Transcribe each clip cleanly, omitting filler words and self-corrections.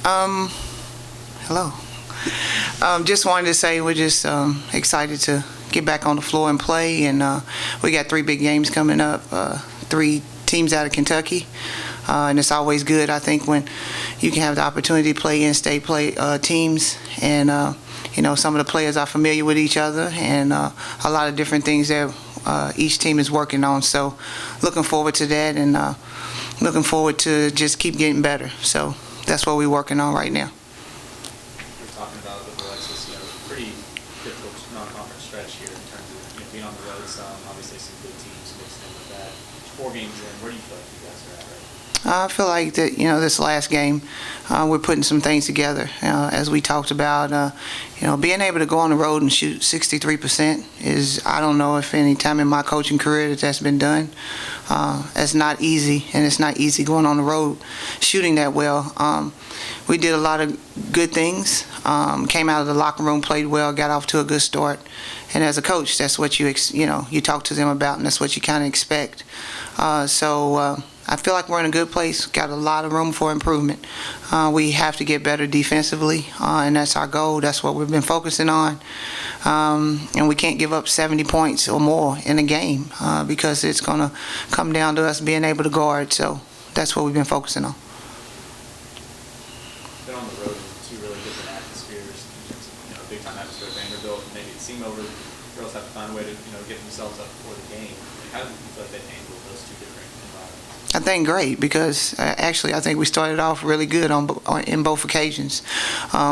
Um, Hello. Just wanted to say we're just excited to get back on the floor and play, and we got three big games coming up. Three teams out of Kentucky, and it's always good, I think, when you can have the opportunity to play in-state play teams, and some of the players are familiar with each other, and a lot of different things that each team is working on. So, looking forward to that, and looking forward to just keep getting better. So that's what we're working on right now. We're talking about with Alexis, pretty difficult non-conference stretch here in terms of being on the road some, obviously some good teams mixed in with that. 4 games in, where do you feel like you guys are at right now? I feel like that, this last game, we're putting some things together. As we talked about, being able to go on the road and shoot 63% is, I don't know if any time in my coaching career that's been done. It's not easy, and it's not easy going on the road shooting that well. We did a lot of good things, came out of the locker room, played well, got off to a good start. And as a coach, that's what you talk to them about, and that's what you kind of expect. So I feel like we're in a good place, got a lot of room for improvement. We have to get better defensively, and that's our goal. That's what we've been focusing on. And we can't give up 70 points or more in a game because it's going to come down to us being able to guard. So that's what we've been focusing on. Been on the road in 2 really different atmospheres in terms of big time atmosphere at Vanderbilt, and maybe at SEMO, girls have to find a way to get themselves up before the game. How do you feel like they handle those 2 different environments? I think great, because actually I think we started off really good in both occasions.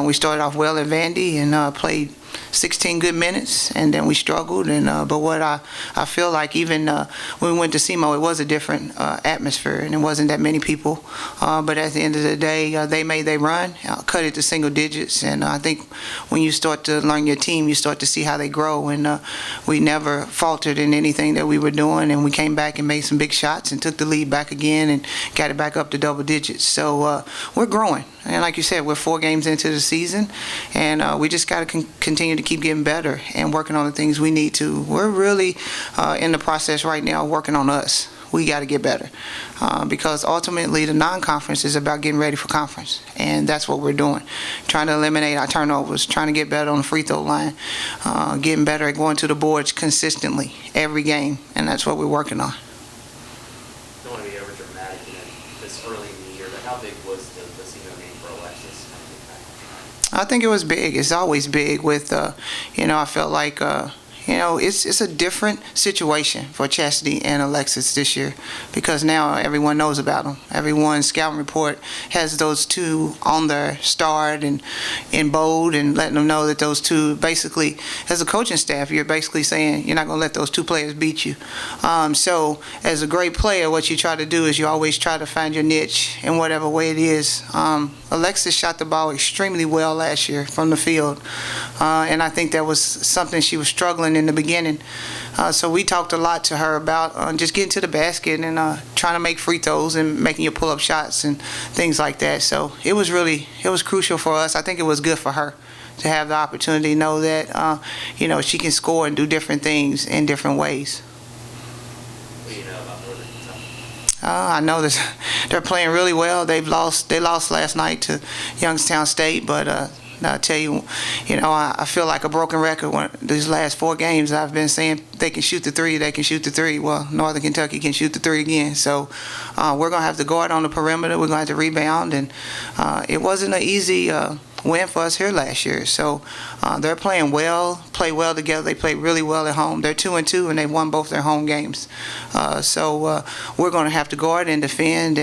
We started off well at Vandy and played 16 good minutes, and then we struggled. But what I feel like, even when we went to SEMO, it was a different atmosphere, and it wasn't that many people. But at the end of the day, they made their run, cut it to single digits, and I think when you start to learn your team, you start to see how they grow. And we never faltered in anything that we were doing, and we came back and made some big shots and took the lead back again and got it back up to double digits. So we're growing, and like you said, we're 4 games into the season, and we just got to continue to keep getting better and working on the things we need to. We're really in the process right now working on us. We got to get better because ultimately the non-conference is about getting ready for conference, and that's what we're doing. Trying to eliminate our turnovers, trying to get better on the free throw line, getting better at going to the boards consistently every game, and that's what we're working on. Don't want to be over dramatic this early in the year, but how big was the SEMO game for Alexis? I think it was big. It's always big with, I felt like, it's a different situation for Chastity and Alexis this year because now everyone knows about them. Everyone's scouting report has those 2 on their start and in bold, and letting them know that those 2, basically, as a coaching staff, you're basically saying you're not going to let those 2 players beat you. So as a great player, what you try to do is you always try to find your niche in whatever way it is. Alexis shot the ball extremely well last year from the field, and I think that was something she was struggling in the beginning. So we talked a lot to her about just getting to the basket and trying to make free throws and making your pull-up shots and things like that. So it was crucial for us. I think it was good for her to have the opportunity to know that, she can score and do different things in different ways. What do you know about Northern Kentucky? I know that they're playing really well. They lost last night to Youngstown State, but I tell you, I feel like a broken record. These last 4 games, I've been saying they can shoot the 3, they can shoot the 3. Well, Northern Kentucky can shoot the 3 again. So we're going to have to guard on the perimeter. We're going to have to rebound. And it wasn't an easy win for us here last year. So they're playing well, play well together. They play really well at home. They're 2-2, and they've won both their home games. So we're going to have to guard and defend.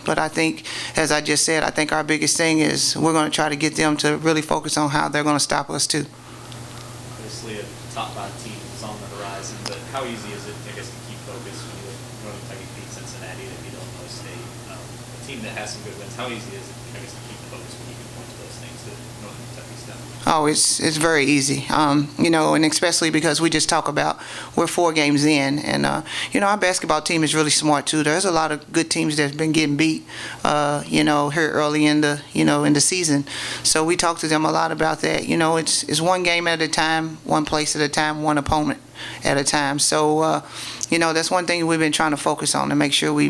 But I think, as I just said, I think our biggest thing is we're going to try to get them to really focus on how they're going to stop us too. Obviously, a top 5 team is on the horizon, but how easy is it, I guess, to keep focused when you Northern Kentucky beat Cincinnati, that beat Illinois State, a team that has some good wins? How easy is it, I guess, to keep focused when you can point to those things that Northern Kentucky's done? Oh, it's very easy, and especially because we just talk about we're 4 games in, and our basketball team is really smart too. There's a lot of good teams that's been getting beat, here early in the season. So we talk to them a lot about that. It's 1 game at a time, 1 place at a time, 1 opponent at a time. So, that's one thing we've been trying to focus on, to make sure we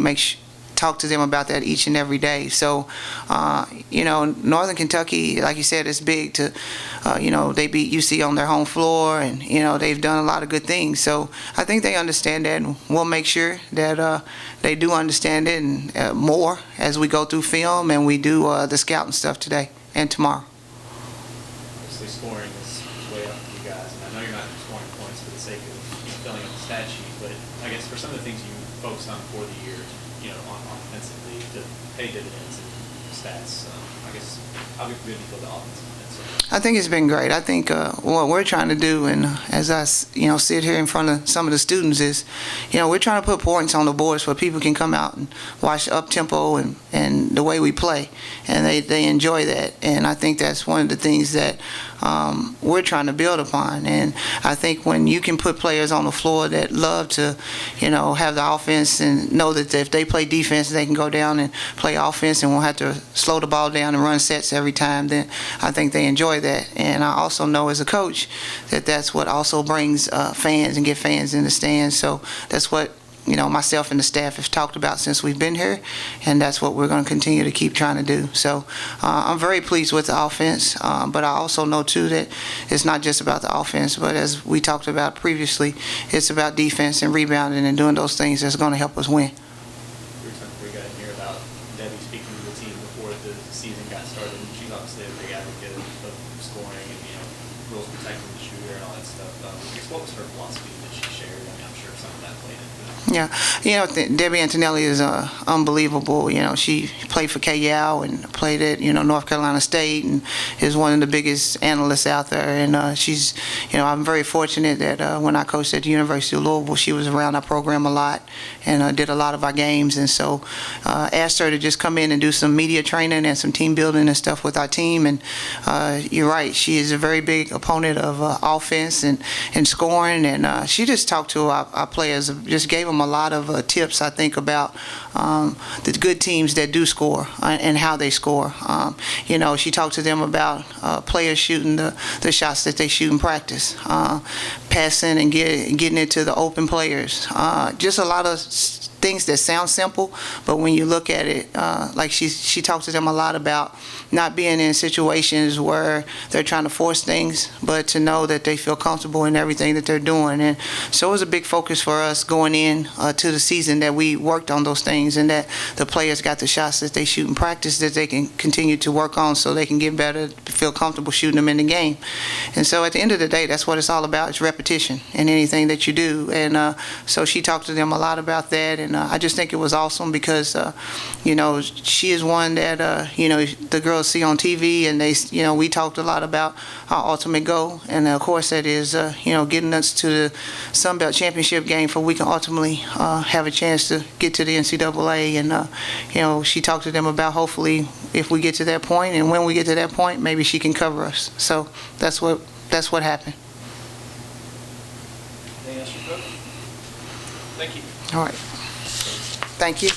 talk to them about that each and every day. So, Northern Kentucky, like you said, is big to, they beat UC on their home floor, and, they've done a lot of good things. So I think they understand that, and we'll make sure that they do understand it and more as we go through film and we do the scouting stuff today and tomorrow. Obviously, scoring is way up for you guys, and I know you're not scoring points for the sake of filling up the stat sheet, but I guess for some of the things you focused on for the year, on offensively to pay dividends and stats, I guess how good do you feel the offense? I think it's been great. I think what we're trying to do, and as I sit here in front of some of the students, is we're trying to put points on the boards where people can come out and watch up tempo and the way we play, and they enjoy that. And I think that's one of the things that we're trying to build upon. And I think when you can put players on the floor that love to have the offense and know that if they play defense they can go down and play offense and won't have to slow the ball down and run sets every time, then I think they enjoy that. And I also know as a coach that that's what also brings fans and get fans in the stands. So that's what myself and the staff have talked about since we've been here, and that's what we're going to continue to keep trying to do. So I'm very pleased with the offense, but I also know too that it's not just about the offense, but as we talked about previously, it's about defense and rebounding and doing those things that's going to help us win. We got to hear about Debbie speaking to the team before the season got started, and she's obviously a big advocate of scoring and rules protecting the shooter and all that stuff. I guess what was her philosophy that she shared? I mean, I'm sure some of that played into it. Yeah, Debbie Antonelli is unbelievable. She played for Cal and played at North Carolina State and is one of the biggest analysts out there. And she's, I'm very fortunate that when I coached at the University of Louisville, she was around our program a lot and did a lot of our games. And so asked her to just come in and do some media training and some team building and stuff with our team. And you're right, she is a very big opponent of offense and scoring. And she just talked to our players, just gave them a lot of tips, I think, about the good teams that do score and how they score. She talked to them about players shooting the shots that they shoot in practice, passing and getting it to the open players. Just a lot of things that sound simple, but when you look at it, like she talked to them a lot about not being in situations where they're trying to force things, but to know that they feel comfortable in everything that they're doing. And so it was a big focus for us going in to the season that we worked on those things and that the players got the shots that they shoot in practice that they can continue to work on so they can get better, feel comfortable shooting them in the game. And so at the end of the day, that's what it's all about. It's repetition in anything that you do. And so she talked to them a lot about that. And I just think it was awesome because, she is one that, the girls see on TV, and they, we talked a lot about our ultimate goal. And of course that is, getting us to the Sun Belt Championship game so we can ultimately have a chance to get to the NCAA. And, she talked to them about hopefully if we get to that point, and when we get to that point, maybe she can cover us. So that's what happened. Anything else you put? Thank you. All right. Thank you.